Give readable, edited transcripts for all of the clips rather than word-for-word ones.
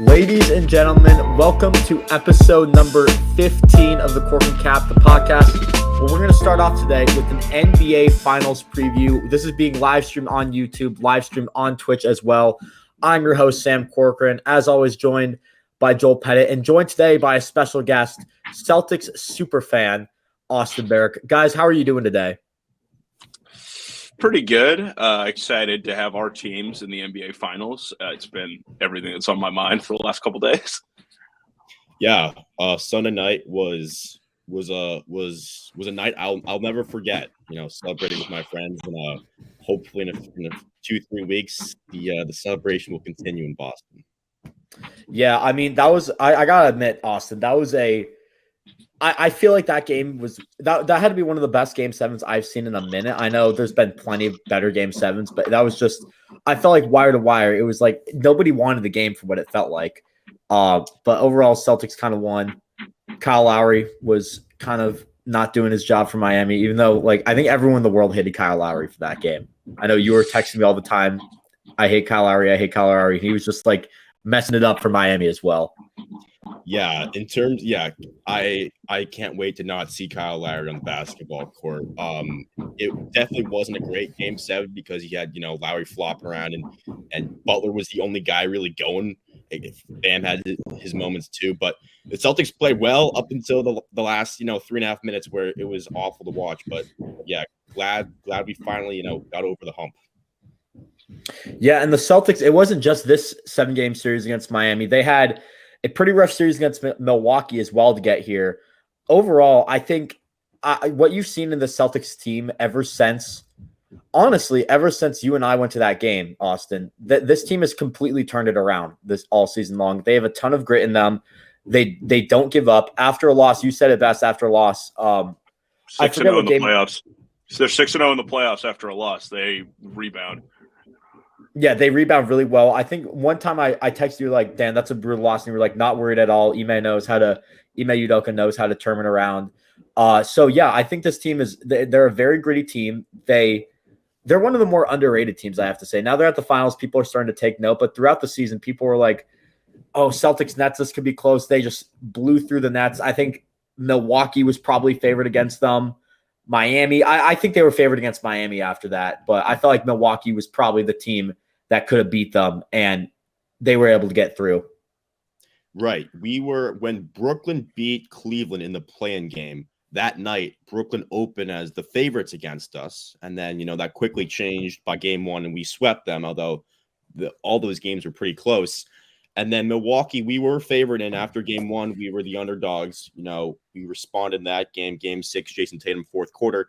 Ladies and gentlemen, welcome to episode number 15 of the Corcoran Cap, the podcast. Well, we're going to start off today with an NBA Finals preview. This is being live streamed on YouTube, live streamed on Twitch as well. I'm your host, Sam Corcoran, as always joined by Joel Pettit, and joined today by a special guest, Celtics superfan, Austin Barrick. Guys, how are you doing today? Pretty good. Excited to have our teams in the NBA Finals. It's been everything that's on my mind for the last couple days. Yeah, Sunday night was a night I'll never forget. You know, celebrating with my friends, and hopefully in a 2-3 weeks, the celebration will continue in Boston. Yeah, I mean that was I gotta admit, Austin, that was I feel like that game was that had to be one of the best game sevens I've seen in a minute. I know there's been plenty of better game sevens, but that was just I felt like wire to wire. It was like nobody wanted the game for what it felt like. But overall, Celtics kind of won. Kyle Lowry was kind of not doing his job for Miami, even though like I think everyone in the world hated Kyle Lowry for that game. I know you were texting me all the time. I hate Kyle Lowry. I hate Kyle Lowry. He was just like messing it up for Miami as well. Yeah, I can't wait to not see Kyle Lowry on the basketball court. It definitely wasn't a great game 7 because he had, Lowry flopping around and Butler was the only guy really going. Bam had his moments too, but the Celtics played well up until the last, 3.5 minutes where it was awful to watch. But yeah, glad we finally, got over the hump. Yeah, and the Celtics, it wasn't just this 7-game series against Miami. They had a pretty rough series against Milwaukee as well to get here. Overall, I think what you've seen in the Celtics team ever since you and I went to that game, Austin, this team has completely turned it around this all season long. They have a ton of grit in them. They don't give up. After a loss, you said it best, after a loss. 6-0 in the playoffs. So they're 6-0 in the playoffs after a loss. They rebound. Yeah, they rebound really well. I think one time I texted you like, Dan, that's a brutal loss. And you were like, not worried at all. Ime Udoka knows how to turn it around. So yeah, I think this team they're a very gritty team. They're one of the more underrated teams, I have to say. Now they're at the finals. People are starting to take note, but throughout the season, people were like, oh, Celtics Nets, this could be close. They just blew through the Nets. I think Milwaukee was probably favored against them. Miami, I think they were favored against Miami after that, but I felt like Milwaukee was probably the team that could have beat them, and they were able to get through. Right. When Brooklyn beat Cleveland in the play-in game, that night, Brooklyn opened as the favorites against us, and then, that quickly changed by game 1, and we swept them, although all those games were pretty close. And then Milwaukee, we were favored in after game 1. We were the underdogs. We responded in that game, game 6, Jason Tatum, fourth quarter.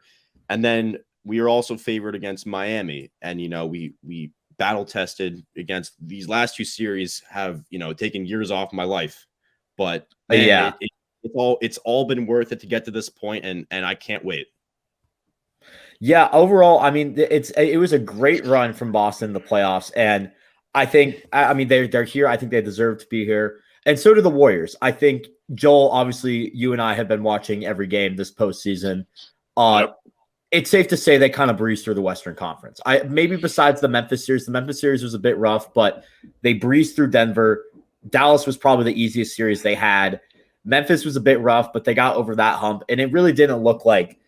And then we were also favored against Miami. And, we battle tested against these last 2 series have, taken years off my life. But man, yeah, it's all been worth it to get to this point, and I can't wait. Yeah, overall, I mean, it was a great run from Boston in the playoffs, and I think, they're here. I think they deserve to be here. And so do the Warriors. I think, Joel, obviously, you and I have been watching every game this postseason. Yep. It's safe to say they kind of breezed through the Western Conference. Maybe besides the Memphis series. The Memphis series was a bit rough, but they breezed through Denver. Dallas was probably the easiest series they had. Memphis was a bit rough, but they got over that hump. And it really didn't look like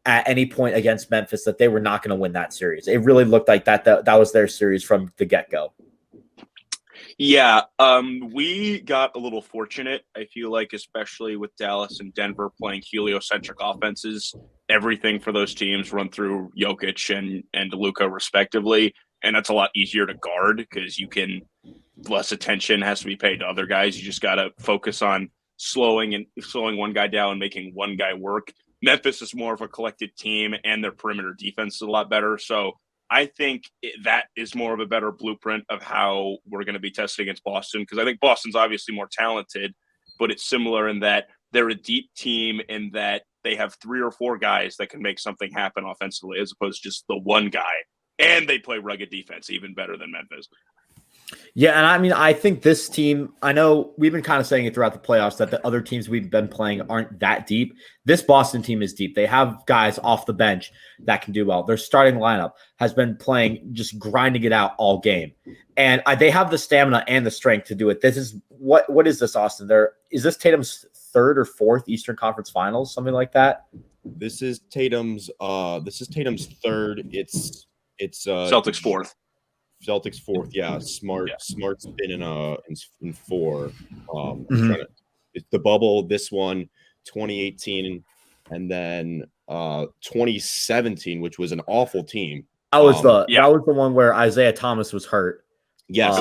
at any point against Memphis that they were not going to win that series. It really looked like that was their series from the get-go. Yeah, we got a little fortunate, I feel like, especially with Dallas and Denver playing heliocentric offenses. Everything for those teams run through Jokic and Luka respectively, and that's a lot easier to guard because less attention has to be paid to other guys. You just got to focus on slowing one guy down and making one guy work. Memphis is more of a collected team, and their perimeter defense is a lot better, so I think that is more of a better blueprint of how we're going to be tested against Boston, because I think Boston's obviously more talented, but it's similar in that they're a deep team in that they have 3 or 4 guys that can make something happen offensively as opposed to just the one guy. And they play rugged defense even better than Memphis. Yeah, and I mean, I think this team, I know we've been kind of saying it throughout the playoffs that the other teams we've been playing aren't that deep. This Boston team is deep. They have guys off the bench that can do well. Their starting lineup has been playing, just grinding it out all game. And they have the stamina and the strength to do it. This is what is this, Austin? Is this Tatum's third or fourth Eastern Conference Finals, something like that? This is Tatum's third. It's Celtics fourth. Celtics fourth, yeah. Smart's been in four. It's the bubble. This one, 2018, and then 2017, which was an awful team. That was the one where Isaiah Thomas was hurt. Yes,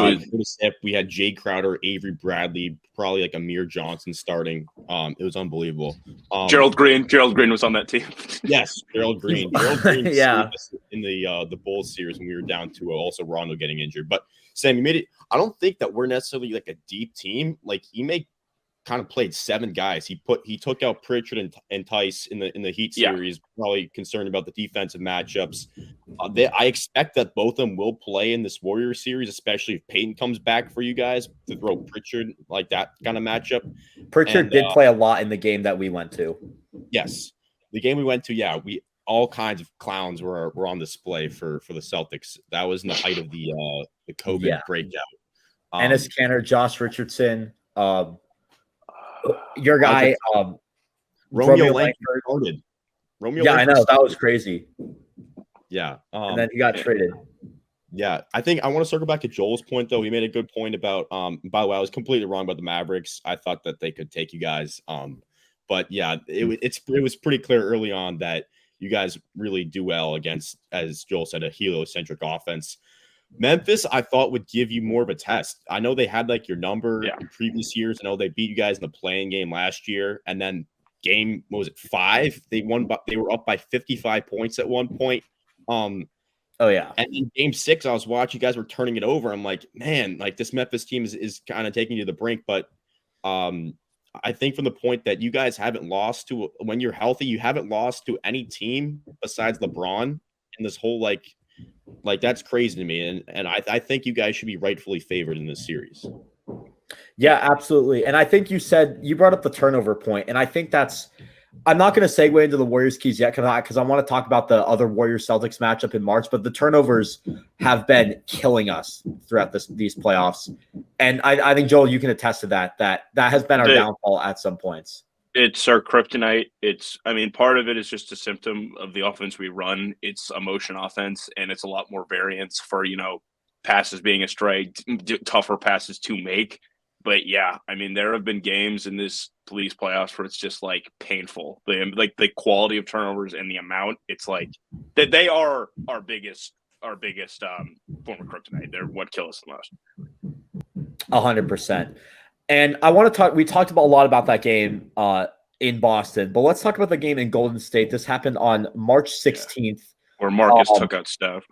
we had Jay Crowder, Avery Bradley, probably like Amir Johnson starting. It was unbelievable. Gerald Green was on that team. Yes, Gerald Green. Yeah, in the Bulls series when we were down to also Rondo getting injured. But Sam, you made it. I don't think that we're necessarily like a deep team. Like kind of played 7 guys. He took out Pritchard and Tice in the Heat series. Probably concerned about the defensive matchups. I expect that both of them will play in this Warriors series, especially if Peyton comes back for you guys to throw Pritchard like that kind of matchup. Pritchard did play a lot in the game that we went to. Yes, the game we went to. Yeah, we all kinds of clowns were on display for the Celtics. That was in the height of the COVID breakout. Enes Kanter, Josh Richardson. Your guy, Romeo Langford started. I know that was crazy. Yeah, and then he got traded. Yeah, I think I want to circle back to Joel's point though. He made a good point about. By the way, I was completely wrong about the Mavericks. I thought that they could take you guys. But yeah, it was pretty clear early on that you guys really do well against, as Joel said, a heliocentric offense. Memphis, I thought, would give you more of a test. I know they had like your number in previous years. I know they beat you guys in the playing game last year, and then game, what was it, 5? They won, but they were up by 55 points at one point. And in game 6, I was watching, you guys were turning it over. I'm like, man, like this Memphis team is kind of taking you to the brink. But I think from the point that you guys haven't lost to, when you're healthy, you haven't lost to any team besides LeBron in this whole like that's crazy to me. And I think you guys should be rightfully favored in this series. Yeah, absolutely. And I think you brought up the turnover point, and I think I'm not going to segue into the Warriors keys yet because I want to talk about the other Warriors Celtics matchup in March, but the turnovers have been killing us throughout these playoffs. And I think, Joel, you can attest to that has been our downfall at some points. It's our kryptonite. Part of it is just a symptom of the offense we run. It's a motion offense, and it's a lot more variance for, passes being astray, tougher passes to make. But yeah, there have been games in these playoffs where it's just like painful. The quality of turnovers and the amount. It's like that they are our biggest form of kryptonite. They're what kills us the most. 100%. And I want to talk. We talked a lot about that game in Boston, but let's talk about the game in Golden State. This happened on March 16th, where Marcus took out Steph.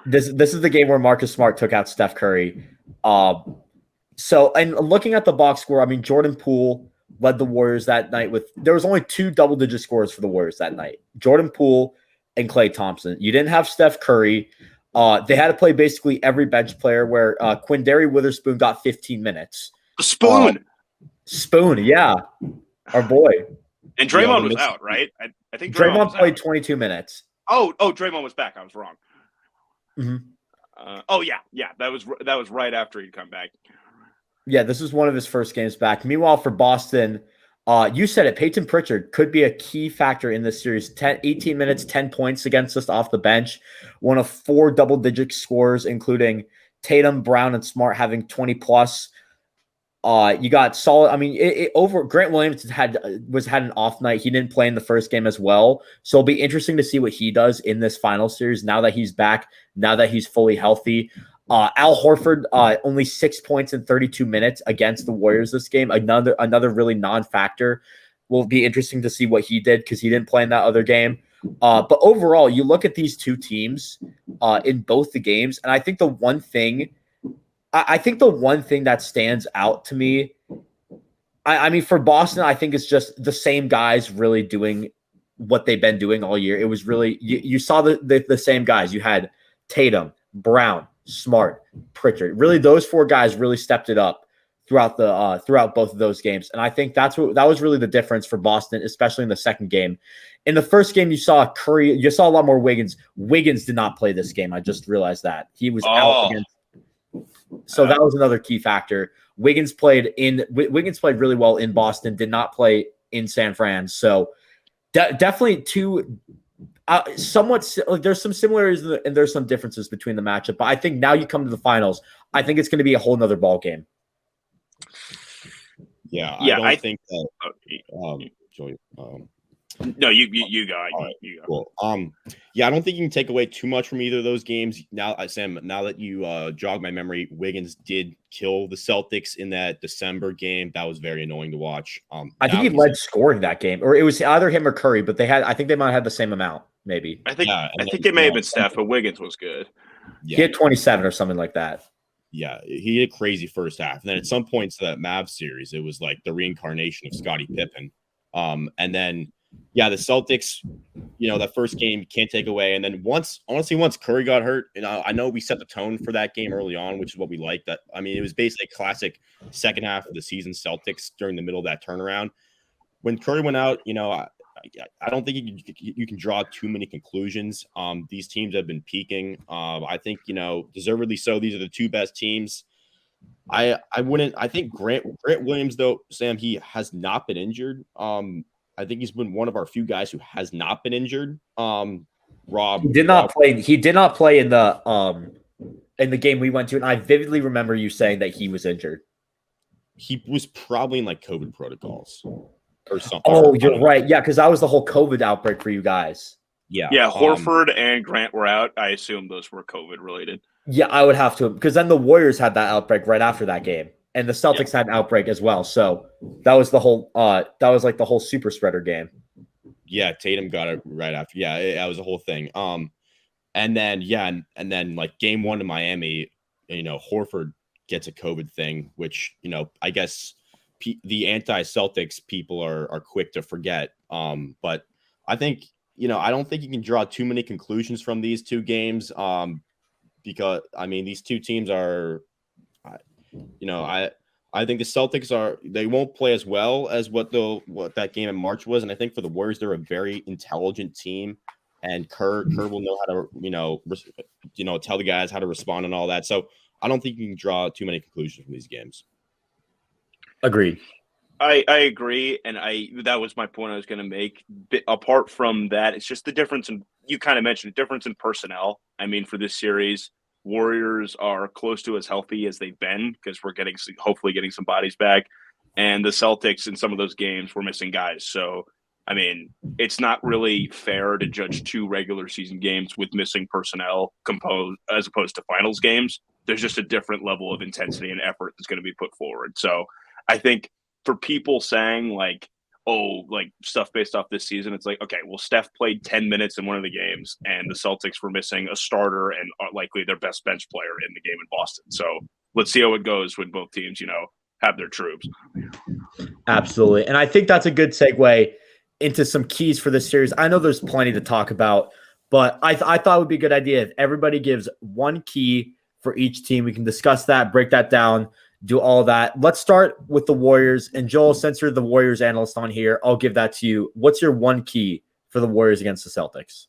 This is the game where Marcus Smart took out Steph Curry. So, and looking at the box score, Jordan Poole led the Warriors that night there was only 2 double-digit scores for the Warriors that night. Jordan Poole and Klay Thompson. You didn't have Steph Curry. They had to play basically every bench player, where Quindary Witherspoon got 15 minutes. Spoon, yeah, our boy. And Draymond was out, right? I think Draymond played 22 minutes. Oh, Draymond was back. I was wrong. Mm-hmm. That was right after he'd come back. Yeah, this is one of his first games back. Meanwhile, for Boston, you said it, Peyton Pritchard could be a key factor in this series. 18 minutes, 10 points against us off the bench. One of 4 double-digit scores, including Tatum, Brown, and Smart having 20+. You got solid. Over Grant Williams had an off night. He didn't play in the first game as well. So it'll be interesting to see what he does in this final series now that he's back, now that he's fully healthy. Al Horford, only 6 points in 32 minutes against the Warriors this game. Another really non-factor. Will be interesting to see what he did because he didn't play in that other game. But overall, you look at these two teams in both the games, and I think the one thing that stands out to me, for Boston, I think it's just the same guys really doing what they've been doing all year. It was really you saw the same guys. You had Tatum, Brown, Smart, Pritchard. Really, those 4 guys really stepped it up throughout both of those games. And I think that was really the difference for Boston, especially in the second game. In the first game, you saw Curry, you saw a lot more Wiggins. Wiggins did not play this game. I just realized that. He was out against. So that was another key factor. Wiggins played really well in Boston, did not play in San Fran. So definitely two somewhat there's some similarities and there's some differences between the matchup. But I think now you come to the finals, I think it's going to be a whole nother ball game. Yeah, I don't think that. Joey, no, you go. Right, you go. Cool. Yeah, I don't think you can take away too much from either of those games. Now, Sam, now that you jog my memory, Wiggins did kill the Celtics in that December game. That was very annoying to watch. I think he led scoring that game, or it was either him or Curry, but I think they might have had the same amount, maybe. I think it may have been Steph, but Wiggins was good. Yeah. He had 27 or something like that. Yeah, he had a crazy first half. And then at some points to that Mavs series, it was like the reincarnation of Scottie Pippen. And then, yeah, the Celtics, that first game you can't take away. And then once Curry got hurt, and I know we set the tone for that game early on, which is what we liked. It was basically a classic second half of the season Celtics during the middle of that turnaround. When Curry went out, I don't think you can draw too many conclusions. These teams have been peaking. I think, deservedly so. These are the 2 best teams. I think Grant Williams, though, Sam, he has not been injured. I think he's been one of our few guys who has not been injured. Rob He did not play. He did not play in the game we went to, and I vividly remember you saying that he was injured. He was probably in like COVID protocols or something. Oh, you're right. Yeah, because that was the whole COVID outbreak for you guys. Yeah. Horford and Grant were out. I assume those were COVID related. Yeah, I would have to, because then the Warriors had that outbreak right after that game, and the Celtics had an outbreak as well. So that was the whole. That was like the whole super spreader game. Yeah, Tatum got it right after. Yeah, that was a whole thing. And then like game 1 in Miami, Horford gets a COVID thing, which I guess the anti-Celtics people are quick to forget. But I think I don't think you can draw too many conclusions from these 2 games. Because these 2 teams are, I think the Celtics they won't play as well as what that game in March was, and I think for the Warriors they're a very intelligent team, and Kerr will know how to tell the guys how to respond and all that. So I don't think you can draw too many conclusions from these games. Agreed. I agree, and that was my point I was going to make. Apart from that, it's just the difference in, you kind of mentioned, difference in personnel. For this series, Warriors are close to as healthy as they've been because we're hopefully getting some bodies back, and the Celtics in some of those games were missing guys. So, it's not really fair to judge 2 regular season games with missing personnel as opposed to finals games. There's just a different level of intensity and effort that's going to be put forward. So, I think for people saying stuff based off this season, it's like, okay, well, Steph played 10 minutes in one of the games and the Celtics were missing a starter and likely their best bench player in the game in Boston. So let's see how it goes when both teams, have their troops. Absolutely. And I think that's a good segue into some keys for this series. I know there's plenty to talk about, but I thought it would be a good idea if everybody gives 1 key for each team. We can discuss that, break that down, do all that. Let's start with the Warriors. And Joel, since you're the Warriors analyst on here, I'll give that to you. What's your 1 key for the Warriors against the Celtics?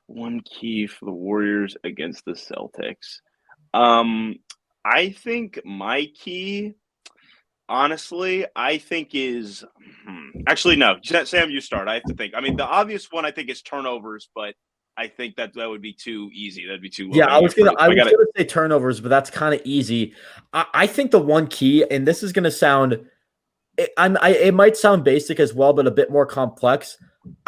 1 key for the Warriors against the Celtics. I think my key, honestly, is actually, no. Sam, you start. I have to think. The obvious one I think is turnovers, but I think that would be too easy. That'd be too low. Yeah, I was gonna say turnovers, but that's kind of easy. I think the 1 key, and this is gonna sound, it might sound basic as well, but a bit more complex.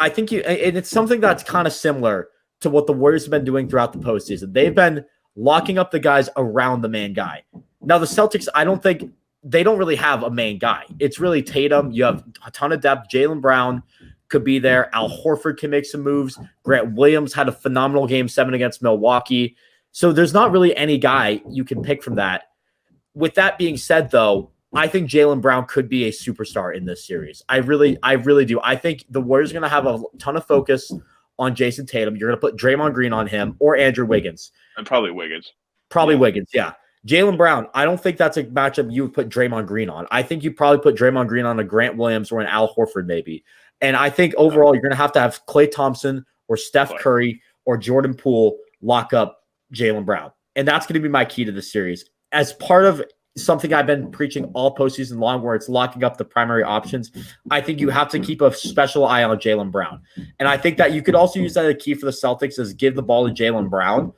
I think and it's something that's kind of similar to what the Warriors have been doing throughout the postseason. They've been locking up the guys around the main guy. Now the Celtics, I don't think they don't really have a main guy. It's really Tatum. You have a ton of depth. Jaylen Brown could be there. Al Horford can make some moves. Grant Williams had a phenomenal game 7 against Milwaukee. So there's not really any guy you can pick from that. With that being said, though, I think Jaylen Brown could be a superstar in this series. I really do. I think the Warriors are going to have a ton of focus on Jason Tatum. You're going to put Draymond Green on him or Andrew Wiggins. And probably Wiggins. Wiggins, yeah. Jaylen Brown, I don't think that's a matchup you would put Draymond Green on. I think you probably put Draymond Green on a Grant Williams or an Al Horford maybe. And I think overall you're going to have Klay Thompson or Steph Curry or Jordan Poole lock up Jaylen Brown. And that's going to be my key to the series. As part of something I've been preaching all postseason long, where it's locking up the primary options, I think you have to keep a special eye on Jaylen Brown. And I think that you could also use that as a key for the Celtics is give the ball to Jaylen Brown.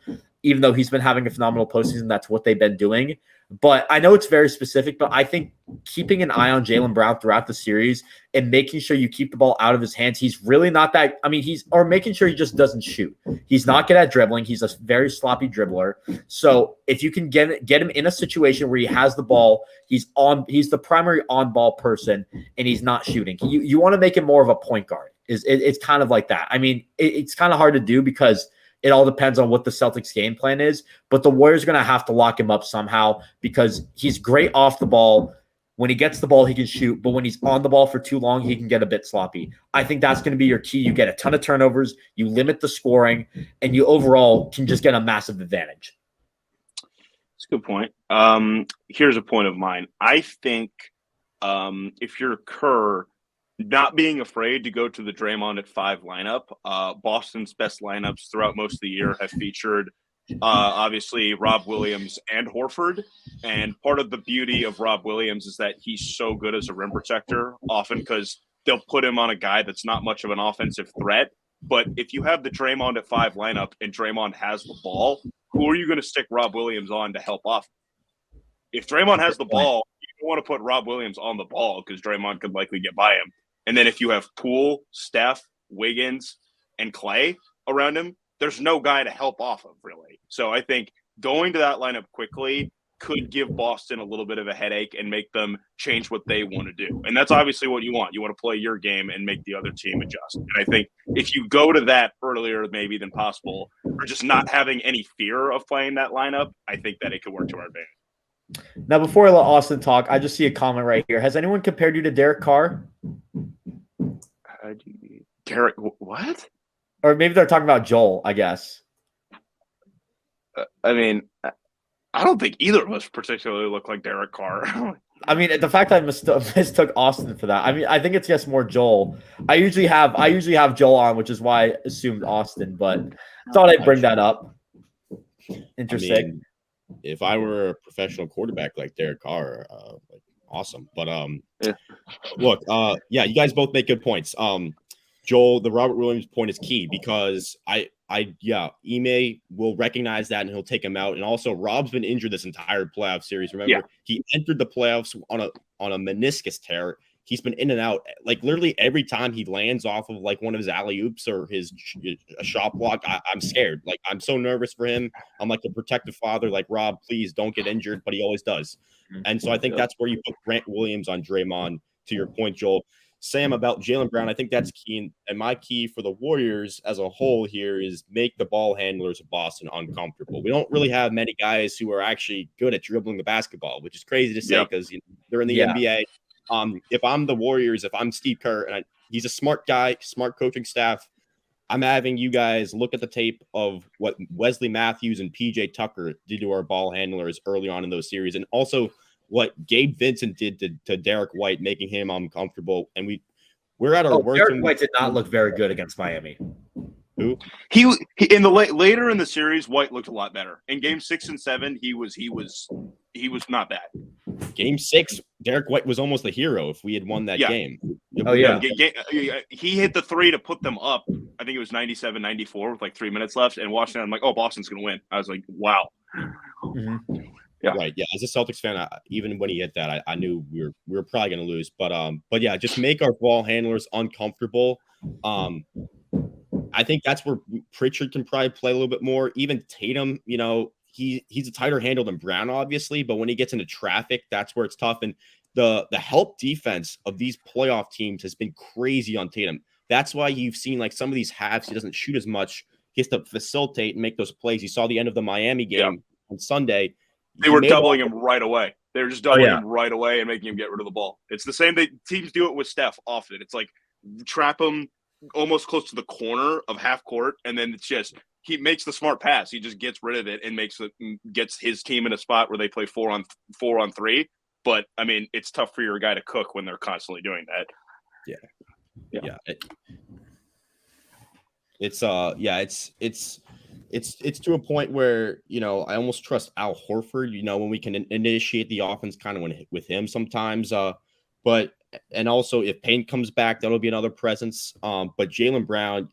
Even though he's been having a phenomenal postseason, that's what they've been doing. But I know it's very specific, but I think keeping an eye on Jaylen Brown throughout the series and making sure you keep the ball out of his hands, he's really not that – I mean, or making sure he just doesn't shoot. He's not good at dribbling. He's a very sloppy dribbler. So if you can get him in a situation where he has the ball, he's the primary on-ball person, and he's not shooting. You want to make him more of a point guard. It's kind of like that. I mean, it's kind of hard to do because – it all depends on what the Celtics game plan is, but the Warriors are going to have to lock him up somehow because he's great off the ball. When he gets the ball, he can shoot, but when he's on the ball for too long, he can get a bit sloppy. I think that's going to be your key. You get a ton of turnovers, you limit the scoring, and you overall can just get a massive advantage. That's a good point. Here's a point of mine. I think if you're Kerr, not being afraid to go to the Draymond at 5 lineup. Boston's best lineups throughout most of the year have featured obviously Rob Williams and Horford. And part of the beauty of Rob Williams is that he's so good as a rim protector, often because they'll put him on a guy that's not much of an offensive threat. But if you have the Draymond at 5 lineup and Draymond has the ball, who are you going to stick Rob Williams on to help off? If Draymond has the ball, you don't want to put Rob Williams on the ball because Draymond could likely get by him. And then if you have Poole, Steph, Wiggins, and Klay around him, there's no guy to help off of, really. So I think going to that lineup quickly could give Boston a little bit of a headache and make them change what they want to do. And that's obviously what you want. You want to play your game and make the other team adjust. And I think if you go to that earlier maybe than possible, or just not having any fear of playing that lineup, I think that it could work to our advantage. Now, before I let Austin talk, I just see a comment right here. Has anyone compared you to Derek Carr? Derek, what? Or maybe they're talking about Joel, I guess. I mean, I don't think either of us particularly look like Derek Carr. I mean, the fact that I mistook Austin for that. I mean, I think it's just more Joel. I usually have Joel on, which is why I assumed Austin, but thought I'd bring that up. Interesting. I mean, if I were a professional quarterback like Derek Carr, awesome. But look, you guys both make good points. Joel, the Robert Williams point is key because Ime will recognize that and he'll take him out. And also, Rob's been injured this entire playoff series. Remember, he entered the playoffs on a meniscus tear. He's been in and out. Like literally every time he lands off of like one of his alley-oops or a shot block, I'm scared. Like I'm so nervous for him. I'm like a protective father. Like Rob, please don't get injured, but he always does. And so I think that's where you put Grant Williams on Draymond. To your point, Joel. Sam, about Jaylen Brown, I think that's key. And my key for the Warriors as a whole here is make the ball handlers of Boston uncomfortable. We don't really have many guys who are actually good at dribbling the basketball, which is crazy to say because they're in the NBA. If I'm the Warriors, if I'm Steve Kerr, and he's a smart guy, smart coaching staff, I'm having you guys look at the tape of what Wesley Matthews and PJ Tucker did to our ball handlers early on in those series. And also what Gabe Vincent did to Derek White, making him uncomfortable. And we're at our worst. Derek White did not look very good against Miami. Who? He in the later in the series, White looked a lot better. In game 6 and 7, he was not bad. Game 6, Derek White was almost the hero if we had won that game. Oh, yeah. He hit the 3 to put them up. I think it was 97-94 with like 3 minutes left. And watching that, I'm like, oh, Boston's going to win. I was like, wow. Mm-hmm. Yeah. Right. Yeah. As a Celtics fan, even when he hit that, I knew we were probably going to lose. But yeah, just make our ball handlers uncomfortable. I think that's where Pritchard can probably play a little bit more. Even Tatum, he's a tighter handle than Brown, obviously, but when he gets into traffic, that's where it's tough. And the help defense of these playoff teams has been crazy on Tatum. That's why you've seen like some of these halves, he doesn't shoot as much. He has to facilitate and make those plays. You saw the end of the Miami game on Sunday. They were doubling him right away. They were just doubling him right away and making him get rid of the ball. It's the same. Teams do it with Steph often. It's like trap him, almost close to the corner of half court, and then it's just he makes the smart pass. He just gets rid of it and gets his team in a spot where they play 4-on-3. But I mean, it's tough for your guy to cook when they're constantly doing that. Yeah. It's to a point where, you know, I almost trust Al Horford, you know, when we can initiate the offense kind of with him sometimes. But also if Payne comes back, that'll be another presence. But Jaylen Brown,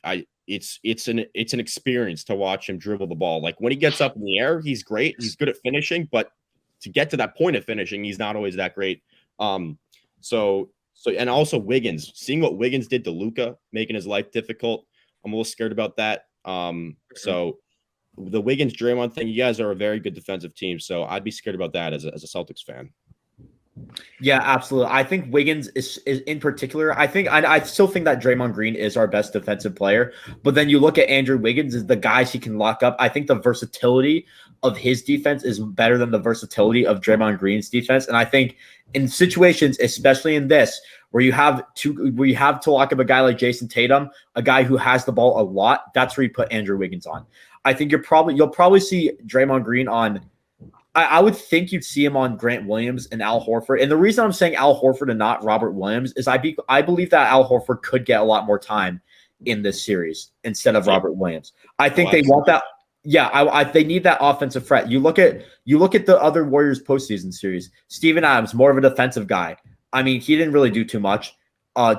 it's an experience to watch him dribble the ball. Like when he gets up in the air, he's great. He's good at finishing, but to get to that point of finishing, he's not always that great. So and also Wiggins, seeing what Wiggins did to Luka, making his life difficult. I'm a little scared about that. So the Wiggins Draymond thing, you guys are a very good defensive team, so I'd be scared about that as a Celtics fan. Yeah, absolutely. I think Wiggins is in particular. I still think that Draymond Green is our best defensive player. But then you look at Andrew Wiggins as the guys he can lock up. I think the versatility of his defense is better than the versatility of Draymond Green's defense. And I think in situations, especially in this, where you have to lock up a guy like Jason Tatum, a guy who has the ball a lot, that's where you put Andrew Wiggins on. I think you'll probably see Draymond Green on. I would think you'd see him on Grant Williams and Al Horford. And the reason I'm saying Al Horford and not Robert Williams is I believe that Al Horford could get a lot more time in this series instead of Robert Williams. I think they want that. Yeah, they need that offensive threat. You look at the other Warriors postseason series. Steven Adams, more of a defensive guy. I mean, he didn't really do too much.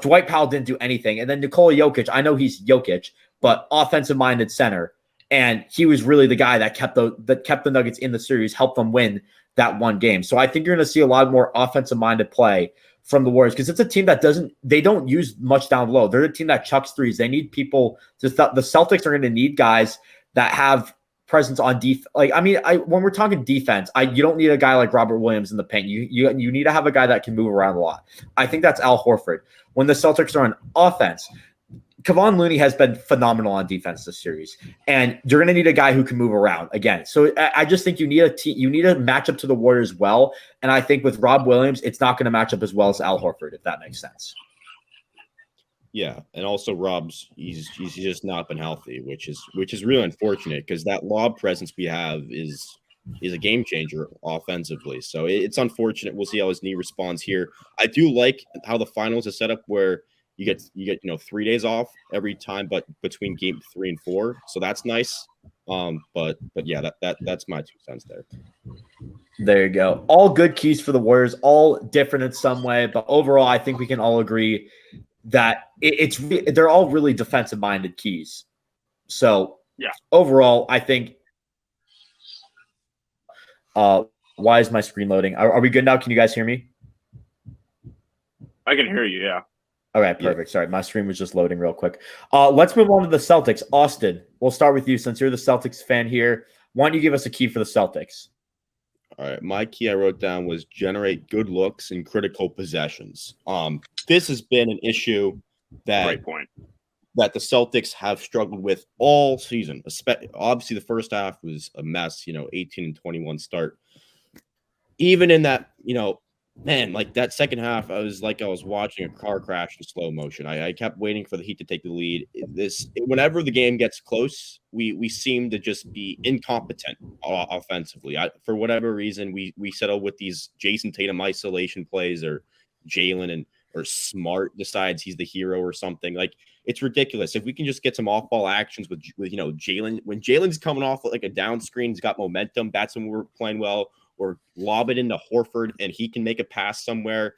Dwight Powell didn't do anything. And then Nikola Jokic, I know he's Jokic, but offensive-minded center. And he was really the guy that kept the Nuggets in the series, helped them win that one game. So I think you're going to see a lot more offensive-minded play from the Warriors because it's a team that they don't use much down low. They're a team that chucks threes. They need people. The Celtics are going to need guys that have presence on defense. Like, I mean, when we're talking defense, you don't need a guy like Robert Williams in the paint. You need to have a guy that can move around a lot. I think that's Al Horford. When the Celtics are on offense, Kevon Looney has been phenomenal on defense this series, and you're going to need a guy who can move around again. So I just think you need a match up to the Warriors well, and I think with Rob Williams, it's not going to match up as well as Al Horford, if that makes sense. Yeah, and also Rob's he's just not been healthy, which is really unfortunate because that lob presence we have is a game changer offensively. So it's unfortunate. We'll see how his knee responds here. I do like how the finals is set up where you get 3 days off every time, but between game 3 and 4. So that's nice. But yeah, that's my 2 cents there. There you go. All good keys for the Warriors, all different in some way, but overall, I think we can all agree that they're all really defensive minded keys. So yeah, overall, I think. Why is my screen loading? Are we good now? Can you guys hear me? I can hear you. Yeah. Okay, perfect. Sorry, my stream was just loading real quick. Let's move on to the Celtics. Austin, we'll start with you since you're the Celtics fan here. Why don't you give us a key for the Celtics? All right, my key I wrote down was generate good looks in critical possessions. This has been an issue that the Celtics have struggled with all season. Obviously, the first half was a mess. 18-21 start. Even in that, man, like that second half, I was watching a car crash in slow motion. I kept waiting for the Heat to take the lead. Whenever the game gets close, we seem to just be incompetent offensively. For whatever reason, we settle with these Jason Tatum isolation plays, or Jalen or Smart decides he's the hero or something. Like, it's ridiculous. If we can just get some off-ball actions with Jalen, when Jalen's coming off like a down screen, he's got momentum. That's when we're playing well. Or lob it into Horford and he can make a pass somewhere.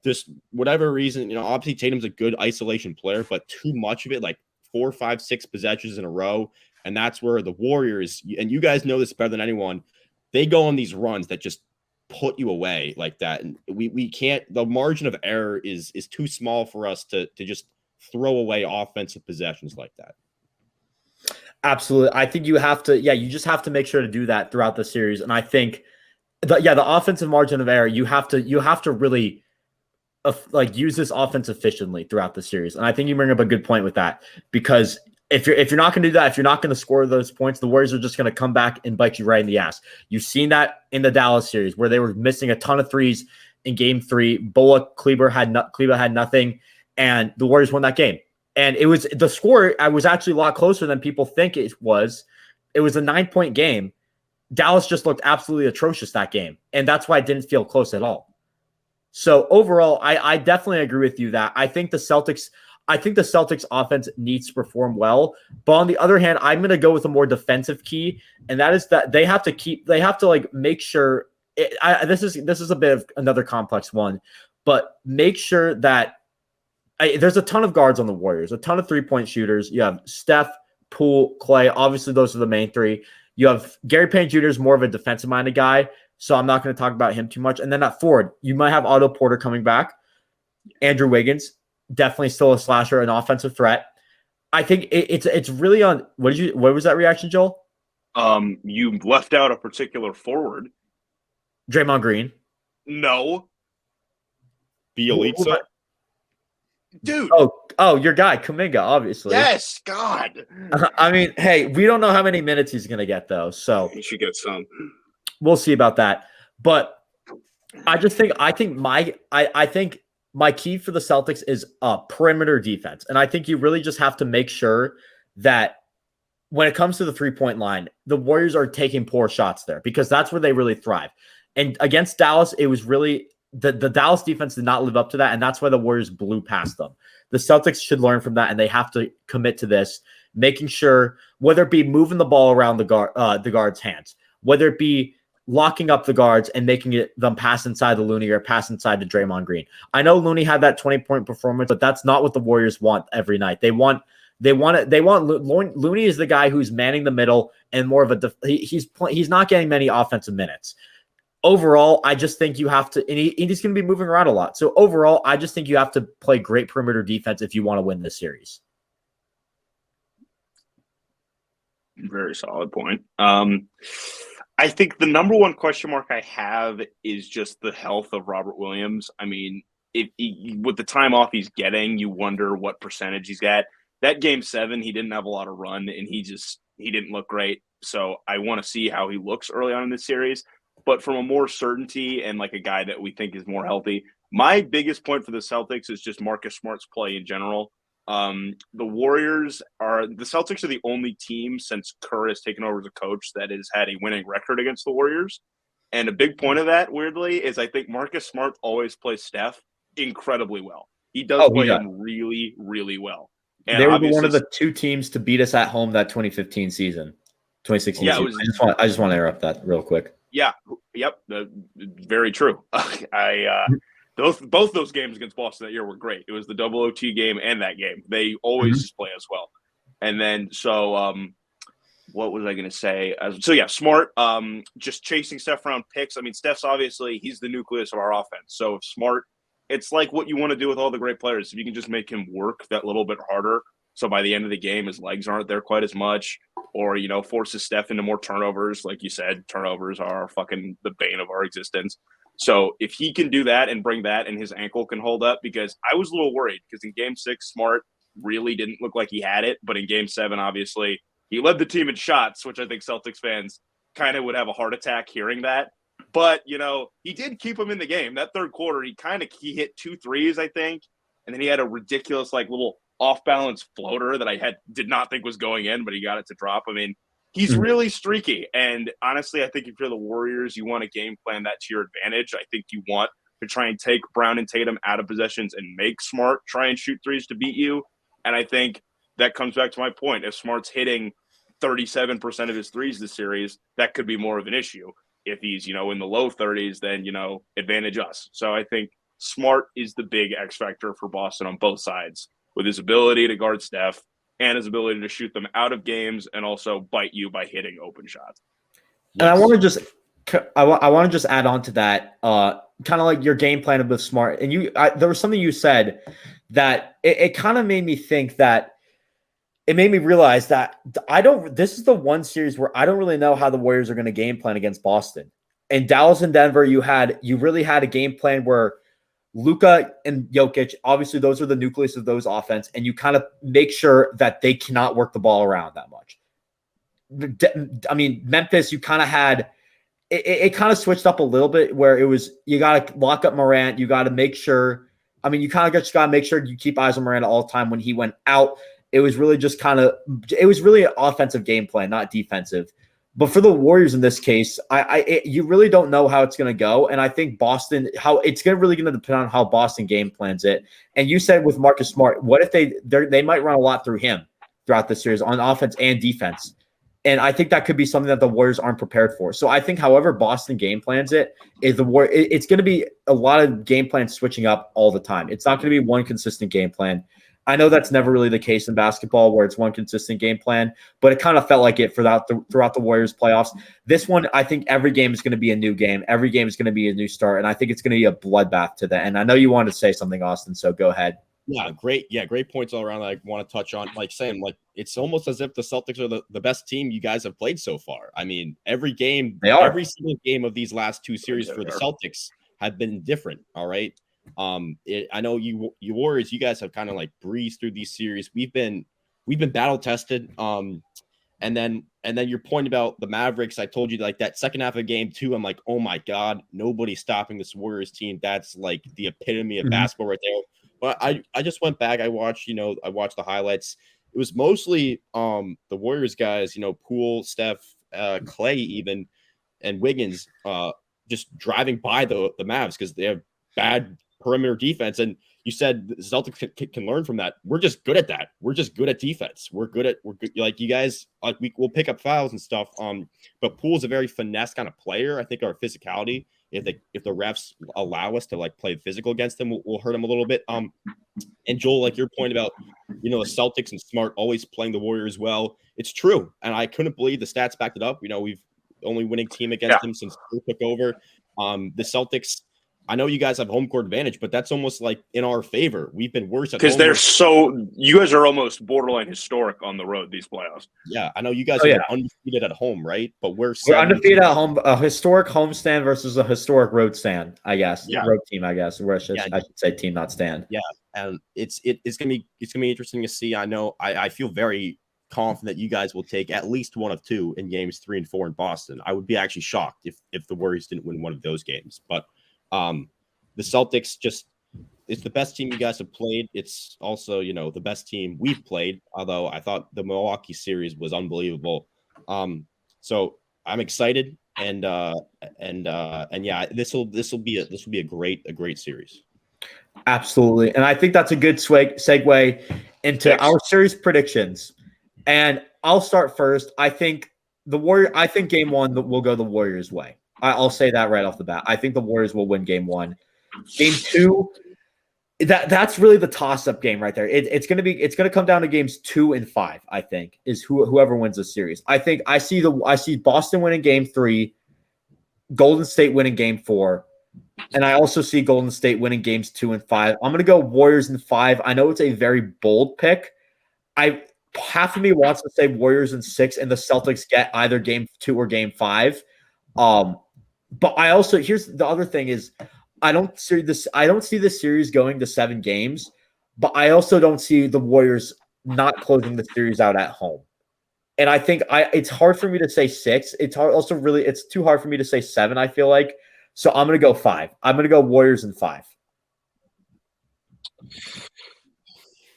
Just whatever reason, obviously Tatum's a good isolation player, but too much of it, like 4, 5, 6 possessions in a row. And that's where the Warriors, and you guys know this better than anyone, they go on these runs that just put you away like that. And we can't, the margin of error is too small for us to just throw away offensive possessions like that. Absolutely. I think you just have to make sure to do that throughout the series. And I think, the offensive margin of error, you have to really use this offense efficiently throughout the series. And I think you bring up a good point with that, because if you're not going to do that, if you're not going to score those points, the Warriors are just going to come back and bite you right in the ass. You've seen that in the Dallas series where they were missing a ton of threes in game 3. Kleber had nothing, and the Warriors won that game. And it was the score. I was actually a lot closer than people think it was. It was a 9-point game. Dallas just looked absolutely atrocious that game. And that's why it didn't feel close at all. So overall, I definitely agree with you that I think the Celtics offense needs to perform well. But on the other hand, I'm going to go with a more defensive key. And that is that they have to like make sure this is a bit of another complex one, but make sure that there's a ton of guards on the Warriors, a ton of 3-point shooters. You have Steph, Poole, Clay. Obviously, those are the main three. You have Gary Payne Jr. is more of a defensive-minded guy, so I'm not going to talk about him too much. And then at forward, you might have Otto Porter coming back. Andrew Wiggins, definitely still a slasher, an offensive threat. I think it's really on. What was that reaction, Joel? You left out a particular forward. Draymond Green. No. Bielitsa. Dude. Oh, your guy, Kuminga, obviously. Yes, God. I mean, hey, we don't know how many minutes he's going to get, though. So He should get some. We'll see about that. But I think my key for the Celtics is perimeter defense. And I think you really just have to make sure that when it comes to the 3-point line, the Warriors are taking poor shots there because that's where they really thrive. And against Dallas, it was really the Dallas defense did not live up to that, and that's why the Warriors blew past them. The Celtics should learn from that, and they have to commit to this, making sure whether it be moving the ball around the guard's hands, whether it be locking up the guards and making them pass inside to Looney or pass inside to Draymond Green. I know Looney had that 20-point performance, but that's not what the Warriors want every night. Looney is the guy who's manning the middle and more of he's not getting many offensive minutes. Overall, I just think you have to, and he's going to be moving around a lot. So overall, I just think you have to play great perimeter defense if you want to win this series. Very solid point. I think the number one question mark I have is just the health of Robert Williams. I mean, with the time off he's getting, you wonder what percentage he's got. That game 7, he didn't have a lot of run, and he didn't look great. So I want to see how he looks early on in this series. But from a more certainty and like a guy that we think is more healthy, my biggest point for the Celtics is just Marcus Smart's play in general. The Celtics are the only team since Kerr has taken over as a coach that has had a winning record against the Warriors. And a big point of that, weirdly, is I think Marcus Smart always plays Steph incredibly well. He does play him really, really well. And they were one of the 2 teams to beat us at home that 2016 season. I just want to interrupt that real quick. Yeah. Yep. Very true. Both those games against Boston that year were great. It was the double OT game and that game. They always just play as well. And then, what was I going to say? Smart, just chasing Steph around picks. I mean, Steph's obviously, he's the nucleus of our offense. So if Smart, it's like what you want to do with all the great players. If you can just make him work that little bit harder, so by the end of the game, his legs aren't there quite as much, or, forces Steph into more turnovers. Like you said, turnovers are fucking the bane of our existence. So if he can do that and bring that and his ankle can hold up, because I was a little worried because in game 6, Smart really didn't look like he had it. But in game 7, obviously, he led the team in shots, which I think Celtics fans kind of would have a heart attack hearing that. But, he did keep him in the game. That third quarter, he hit 2 threes, I think. And then he had a ridiculous, little off-balance floater that did not think was going in, but he got it to drop. I mean, he's really streaky. And honestly, I think if you're the Warriors, you want to game plan that to your advantage. I think you want to try and take Brown and Tatum out of possessions and make Smart try and shoot threes to beat you. And I think that comes back to my point. If Smart's hitting 37% of his threes this series, that could be more of an issue. If he's, in the low 30s, then, advantage us. So I think Smart is the big X factor for Boston on both sides, with his ability to guard Steph and his ability to shoot them out of games and also bite you by hitting open shots. And I want to just add on to that, kind of like your game plan with Smart. And there was something you said that it kind of made me think that it made me realize that this is the one series where I don't really know how the Warriors are going to game plan against Boston. In Dallas and Denver, you really had a game plan where Luka and Jokic, obviously those are the nucleus of those offense, and you kind of make sure that they cannot work the ball around that much. I mean, Memphis, you kind of had it kind of switched up a little bit where it was you got to lock up Morant, you got to make sure I mean, you kind of just got to make sure you keep eyes on Miranda all the time. When he went out, it was really an offensive game plan, not defensive. But for the Warriors in this case, you really don't know how it's going to go. And I think Boston, it's really going to depend on how Boston game plans it. And you said with Marcus Smart, what if they might run a lot through him throughout the series on offense and defense? And I think that could be something that the Warriors aren't prepared for. So I think however Boston game plans it, it's going to be a lot of game plans switching up all the time. It's not going to be one consistent game plan. I know that's never really the case in basketball where it's one consistent game plan, but it kind of felt like it throughout the Warriors playoffs. This one, I think every game is going to be a new game. Every game is going to be a new start, and I think it's going to be a bloodbath to the end. I know you wanted to say something, Austin, so go ahead. Great points all around that I want to touch on. Like saying, like it's almost as if the Celtics are the best team you guys have played so far. I mean, every single game of these last two series for the Celtics have been different. All right. I know you Warriors, you guys have kind of like breezed through these series. We've been battle tested. And then your point about the Mavericks, I told you like that second half of game 2, I'm like, oh my God, nobody's stopping this Warriors team. That's like the epitome of basketball right there. But I just went back. I watched the highlights. It was mostly the Warriors guys, Poole, Steph, Clay even, and Wiggins just driving by the Mavs because they have bad perimeter defense. And you said the Celtics can learn from that. We're just good at that. We're just good at defense. We're good like you guys, like we'll pick up fouls and stuff. But Poole's a very finesse kind of player. I think our physicality, if the refs allow us to like play physical against them, we'll hurt them a little bit. And Joel, like your point about, the Celtics and Smart always playing the Warriors well, it's true. And I couldn't believe the stats backed it up. We've only winning team against them since we took over. The Celtics, I know you guys have home court advantage, but that's almost like in our favor. We've been worse at home. Because you guys are almost borderline historic on the road these playoffs. Yeah, I know you guys are undefeated at home, right? But we're undefeated at home, a historic homestand versus a historic road stand, I guess. Yeah. Road team, I guess. I should say team, not stand. Yeah, and it's gonna be interesting to see. I know I feel very confident you guys will take at least one of two in games 3 and 4 in Boston. I would be actually shocked if the Warriors didn't win one of those games, but. The Celtics it's the best team you guys have played. It's also, the best team we've played, although I thought the Milwaukee series was unbelievable. So I'm excited and yeah, this will be a great series. Absolutely. And I think that's a good segue into our series predictions. And I'll start first. I think game 1 will go the Warriors' way. I'll say that right off the bat. I think the Warriors will win game 1. Game 2, that's really the toss-up game right there. It's gonna come down to games 2 and 5. I think is whoever wins the series. I think I see Boston winning game 3, Golden State winning game 4, and I also see Golden State winning games 2 and 5. I'm gonna go Warriors in 5. I know it's a very bold pick. Half of me wants to say Warriors in 6, and the Celtics get either game 2 or game 5. But I also here's the other thing is I don't see this series going to 7 games, but I also don't see the Warriors not closing the series out at home. And I think it's hard for me to say 6. It's too hard for me to say 7, I feel like. So I'm gonna go 5. I'm gonna go Warriors in 5.